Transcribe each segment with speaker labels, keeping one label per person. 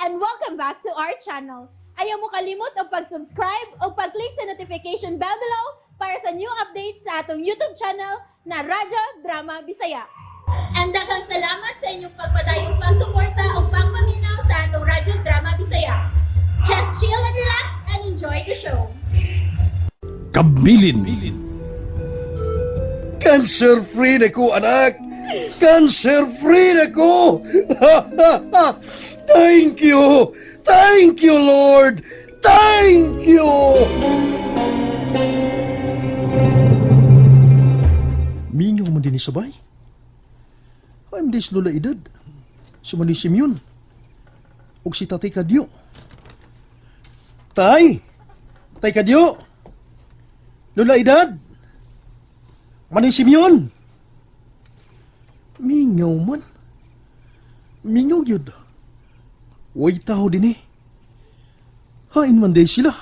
Speaker 1: and welcome back to our channel. Ayaw mo kalimot o pag-subscribe o pag-click sa notification bell below para sa new updates sa atong YouTube channel na Radyo Drama Bisaya. And daghang salamat sa inyong pagpadayong pagsuporta o pagpaminaw sa atong Radyo Drama Bisaya. Just chill and relax and enjoy the show.
Speaker 2: Kabilin.
Speaker 3: Cancer-free na ko, anak! Cancer-free na ko! Thank you! Thank you, Lord! Thank you!
Speaker 2: Mingaw man din ni sabay. I'm this Lola Edad. Sumani Simeon. O si Tatay Kadyo. Tay! Tay Kadyo! Lola Edad! Mani Simeon! Mingaw man. Mingaw yun. Way tao din eh. Hain man day sila.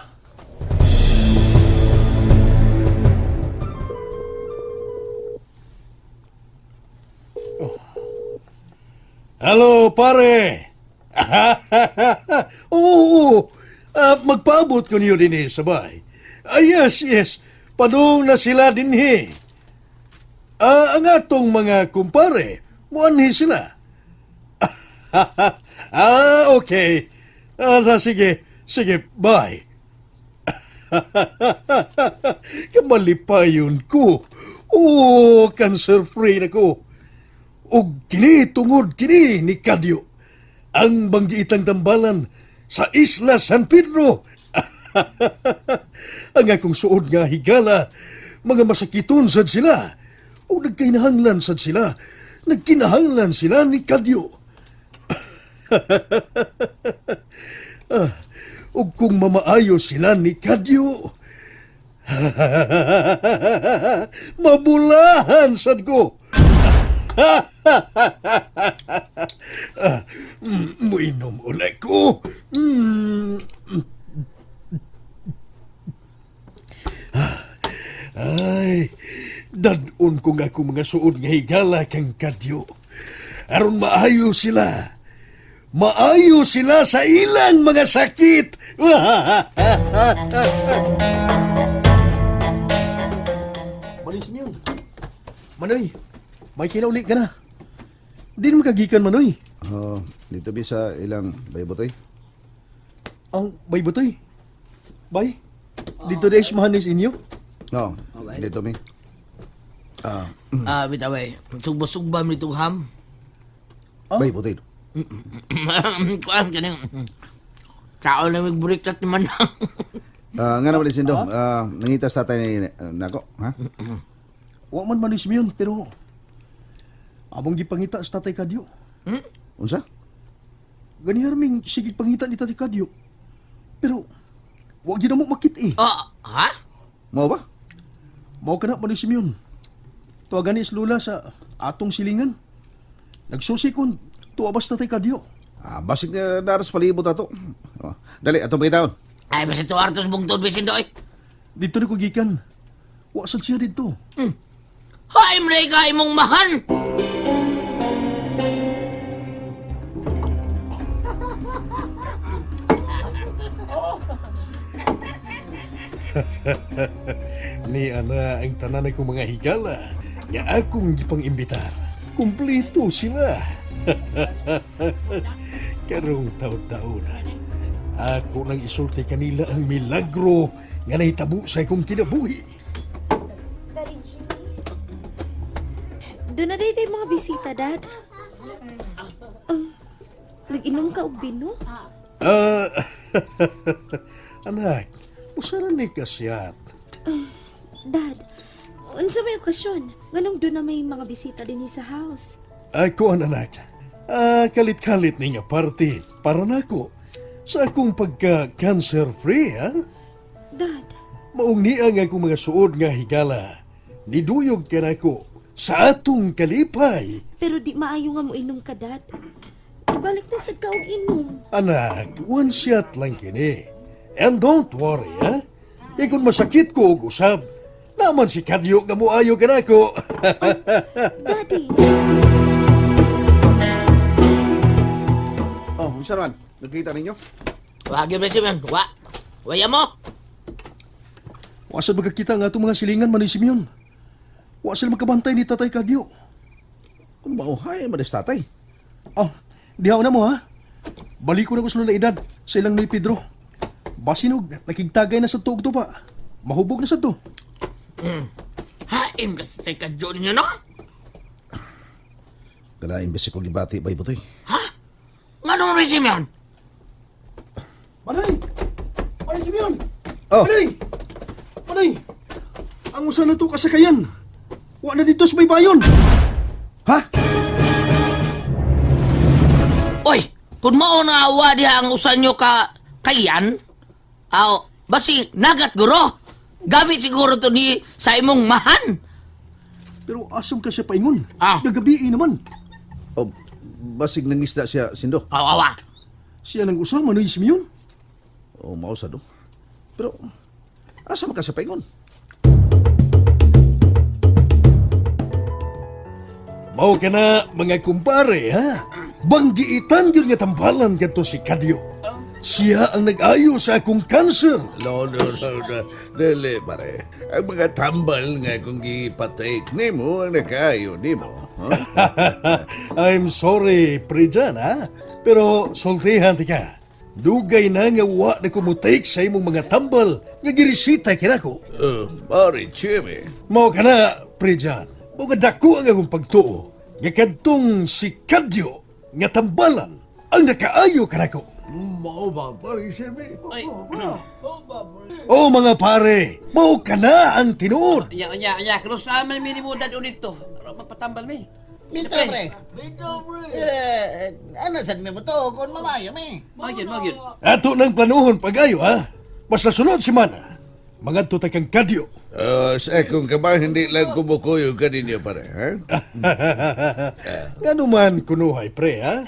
Speaker 3: Hello, pare! Oo, magpaabot ko niyo din sabay. Yes. Padung na sila din ang atong mga kumpare, muanhi sila. Okay. Sige, bye. Kamalipayon ko. Cancer-free na ko. Og kini tungod kini ni Kadyo. Ang banggiitang tambalan sa Isla San Pedro. Ang akong suod nga higala, mga masakiton sad sila. O nagkinahanglan sad sila. Nagkinahanglan sila ni Kadyo. O kung mamaayo sila ni Kadyo, mabulahan sad ko. Muinom ulit ko. Ay, dadun ko nga kung mga suod nga higala kang Kadyo. Aron maayo sila. Maayo sila sa ilang mga sakit.
Speaker 2: Mani Simeon. Manoy, may kinauli ka na. Di naman kagikan, Manoy.
Speaker 4: Dito bisa ilang baybotoy.
Speaker 2: Ang bay butoy. Bay, dito na ismahanis inyo.
Speaker 4: No, dito mi.
Speaker 5: Bitaway, sugba-sugba mo itong ham.
Speaker 4: Baybotoy.
Speaker 5: Kuan kaning tao na magburikat ni man.
Speaker 4: Nga naman din sindo, nangitas tatay ni nako, ha?
Speaker 2: Wa man Mani Simeon, pero abang gipangita sa Tatay Kadyo.
Speaker 4: Unsa?
Speaker 2: Ganihar ming sigig pangita ni Tatay Kadyo. Pero wa gyud mo makit eh.
Speaker 5: Ha?
Speaker 4: Mao ba?
Speaker 2: Mao kana Mani Simeon. Tuwagan ni Lola sa atong silingan. Nagsusi kon tuwabas Tatay Kadyo.
Speaker 4: Basig na daras palibot ato. Dali, atong pagitaon.
Speaker 5: Ay, basta ito artos bungtod, bisindo eh.
Speaker 2: Dito na ko gikan. Wa sad siya dito.
Speaker 5: Hay, mre ka imong mahan.
Speaker 3: Ni ana ang tanan kong mga higala nga akong gipang-imbitar. Kumpleto sila. Karong taon-taon, ako nang isulti kanila ang milagro nga nahitabo sa akong kinabuhi.
Speaker 6: Doon na dito yung mga bisita, Dad. Nag-inom ka og bino?
Speaker 3: Anak, usaran ni kasyat.
Speaker 6: Dad, unsa may okasyon? Nganong doon na may mga bisita din sa house?
Speaker 3: Ako ang anak. Kalit-kalit ni nga party para nako sa akong pagka-cancer-free, ha?
Speaker 6: Dad,
Speaker 3: Maong niya nga akong mga suod nga higala. Niduyog ka nako sa atong kalipay.
Speaker 6: pero di maayo nga mo inom ka, Dad. Ibalik na sa kaog inom.
Speaker 3: Anak, one shot lang kini. And don't worry, ha? Kaya kung masakit ko og usab, naman si Kadyo nga muayo ka nako.
Speaker 6: Daddy,
Speaker 4: Sir Juan, Nakita ninyo?
Speaker 5: Wa gyud ba Simeon? Waya mo.
Speaker 2: Wa sila magkakita nga itong mga silingan man ni Simeon. Wa sila magkabantay ni Tatay Kadyo.
Speaker 4: Kung mauhay, malis tatay.
Speaker 2: Dihaw na mo ha. Balik ko na ko sa edad sa ilang ni Pedro. Basinog, nakigtagay na sa tuog to pa. Mahubog na sa to.
Speaker 5: Haim kasi tay kadyo ninyo, no?
Speaker 4: Kalaing besi ko gibati ba ibutoy?
Speaker 5: Ha? Nga nung rin Simeon?
Speaker 2: Manay! Manay Simeon!
Speaker 4: Oh.
Speaker 2: Manay! Manay! Ang usa na to kasakayan. Wa na dito sa baybayon.
Speaker 4: Ha?
Speaker 5: Oy, kung maunawa diha ang usan nyo kayan, basi nagat guro. Gamit siguro to ni sa imong mahan.
Speaker 2: Pero asam ka siya paingon.
Speaker 5: Ah.
Speaker 2: Nagabi naman.
Speaker 4: Oh, basig nangisda siya, Sindo.
Speaker 5: Awa.
Speaker 2: Siya nang usa, Manay Simeon.
Speaker 4: Oh, mausa do. Pero, asa man ka sa paingon?
Speaker 3: Mao ka na, mga kumpare, ha? Banggiitan yun nga tambalan ka to si Kadyo. Siya ang nag-ayo sa akong cancer.
Speaker 7: No. Dili, pare. Ang mga tambal nga kung gipatake ni mo ang nakayo ni mo.
Speaker 3: I'm sorry, Prejan, ha? Pero sultihan ti ka. Dugay na nga wa na kumutake sa imong mga tambal nga girisita kinako.
Speaker 7: Pare, Jimmy.
Speaker 3: Mao ka na, Prejan. O dako ang akong pagtuo. Nga kadtong si Kadyo nga tambalan ang nakaayo kanako.
Speaker 7: Mao ba, pare, Jimmy?
Speaker 3: O mga pare, mao ka na ang tinuod.
Speaker 8: Ya, terus aman minimo dad unit to. Magpatambal mi.
Speaker 9: Bito, pre. Ano sad mo to? Kung mamaya, me.
Speaker 8: Magin.
Speaker 3: Ato ng planuhon pag-ayo, ha? Basta sunod si Mana. Mga tutakang Kadyo.
Speaker 7: Sa akong kabang hindi lang kumukuyo ka ninyo, pare, ha?
Speaker 3: Nga naman kunuhay, pre, ha?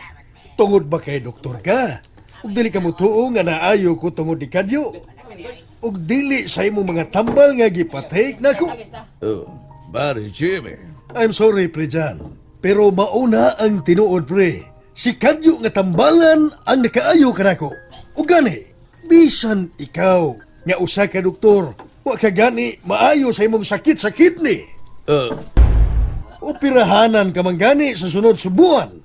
Speaker 3: Tungod ba kay doktor ka? Ug dili ka mo tuo nga naayo ko tungod ni Kadyo. Ug dili sa imong mga tambal nga gipatake nako.
Speaker 7: Pare, Jimmy.
Speaker 3: I'm sorry, pre Jan. Pero mauna ang tinuod, pre. Si Kadyo nga tambalan ang nakaayo kanako. Ug gani, bisan ikaw nga usa ka doktor, wa ka gani maayo sa imong sakit sa kidney. Operahanan ka man gani sa sunod subuan.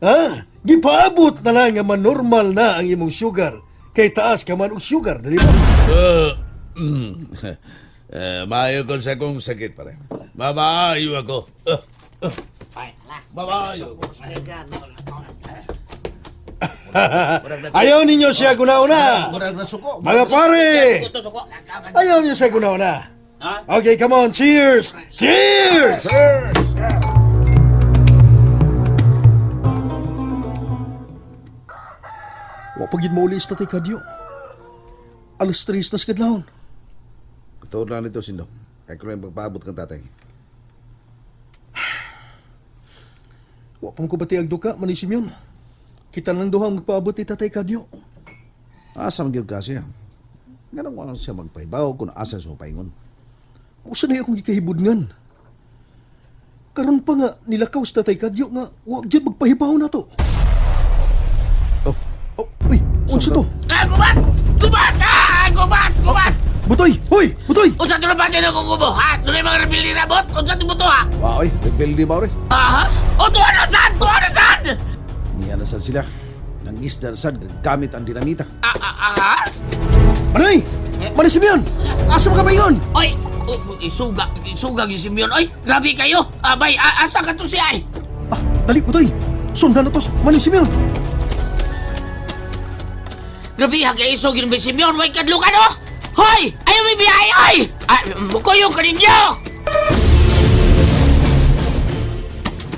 Speaker 3: Ha? Gipaabot na lang nga manormal na ang imong sugar kay taas ka man og sugar, dali ba?
Speaker 7: Maayo ko sa akong sakit, pare. Mamaayo ako. Mamaayo.
Speaker 3: Ayaw ninyo siya guna-una.
Speaker 9: Murag na suko.
Speaker 3: Mga pare! Ayaw niyo siya guna-una. Okay, come on. Cheers! Cheers!
Speaker 2: Wa pagid mo ulis Tatay Kadyo. Alas 3 na sa kadlawon.
Speaker 4: Katuod lang nito, Sindo. Kaya ko lang pagpaabot kang tatay.
Speaker 2: Wa pang ko bati agduka, Manay Simeon. Kita nang duhang magpaabot ni Tatay Kadyo.
Speaker 4: Asa man gyud ka siya. Ganang wala siya magpahibaw kung asa siya paingon.
Speaker 2: Usa na akong gikahibudngan. Karon pa nga nilakaw sa Tatay Kadyo nga wa gyud magpahibaw na to. Uy, unsa to?
Speaker 5: Gubat!
Speaker 2: Butoy! Hoy! Butoy!
Speaker 5: Unsa to na ba din ako kubuhat? Doon mga rebili rabot? Unsa to buto, ha?
Speaker 4: Wow, nagbildi ba rin?
Speaker 5: Aha? O, tuwa na sad!
Speaker 4: Niya na sad sila. Nangisda na sad gamit ang dinamita.
Speaker 5: Aha?
Speaker 2: Manay! Manay Simeon! Asa ka ba yun?
Speaker 5: Oy! Isugag yung Simeon. Oy, grabe kayo. Abay, asa ka to siya, ay?
Speaker 2: Dali, Butoy! Sundan na to, Manay Simeon!
Speaker 5: Grabe, hagay isog yung Simeon. Way kadlo ka, no? Hoy! Ayaw may biyahe, oy! Mukuyong ka ninyo!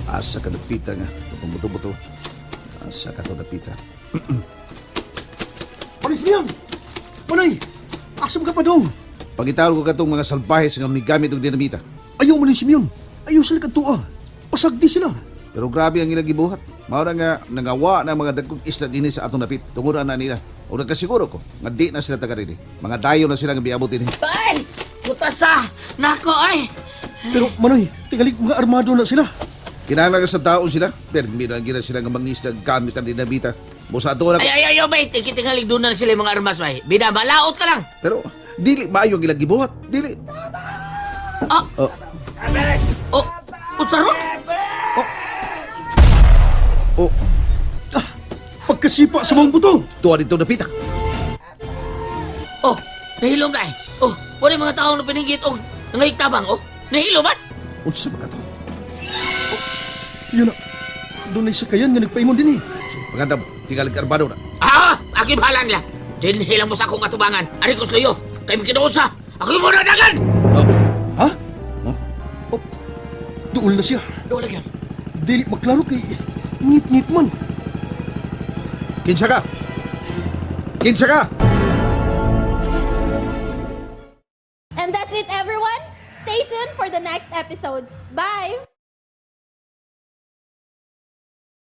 Speaker 4: Asa ka napita nga. Itong buto-buto. Asa ka to napita.
Speaker 2: Manay Simeon! Manay! Asam ka pa dong?
Speaker 4: Pagitawag ko katong mga salbahes nga migamit og dinamita.
Speaker 2: Ayaw Manay Simeon! Ayaw sila katua! Pasagdi sila!
Speaker 4: Pero grabe ang ilang gibuhat. Maura nga nangawa na mga dagkong isla dinhi sa atong napit. Tunguran na nila. O nagkasiguro ko, nga di na sila taga rin. Mga dayo na sila nga biabot din.
Speaker 5: Ay! Putasa! Nako, ay!
Speaker 2: Pero Manoy, tingalik mga armado na sila.
Speaker 4: Kinahanglan sa taon sila. Permi na gina sila nga mangisda gamit ang dinamita. Musa ato na ko.
Speaker 5: Ay, bay. Ikitingalig doon na sila yung mga armas, bay. Binabalaot ka lang.
Speaker 4: Pero dili maayo ang ilang gibuhat. Dili.
Speaker 5: Ah!
Speaker 4: Oh.
Speaker 5: Oh, sarot?
Speaker 4: Oh,
Speaker 2: Pagkasipa sa mga butong.
Speaker 4: tuwa dito napita.
Speaker 5: Oh, nahilom na eh. Oh, wala yung mga tao na pinigit o nangayigtabang. Oh, nahilom ba?
Speaker 4: Unsa ba ka to?
Speaker 2: Yun na. Doon ay sakayan nga nagpaimon din eh.
Speaker 4: So, maganda mo. Tingalig karbado na.
Speaker 5: Ah, aki bahala nila. Dinhilang mo sa akong atubangan. Ari ko sluyo. Kay mikinoon sa. Ako mo na dagan!
Speaker 4: Oh,
Speaker 2: Ha?
Speaker 4: oh.
Speaker 2: Oh, doon na siya.
Speaker 5: Doon lang yan.
Speaker 2: Dili maklaro kay ngit-ngit man.
Speaker 4: Kinsa ka? Kinsa ka?
Speaker 1: And that's it, everyone. Stay tuned for the next episodes. Bye!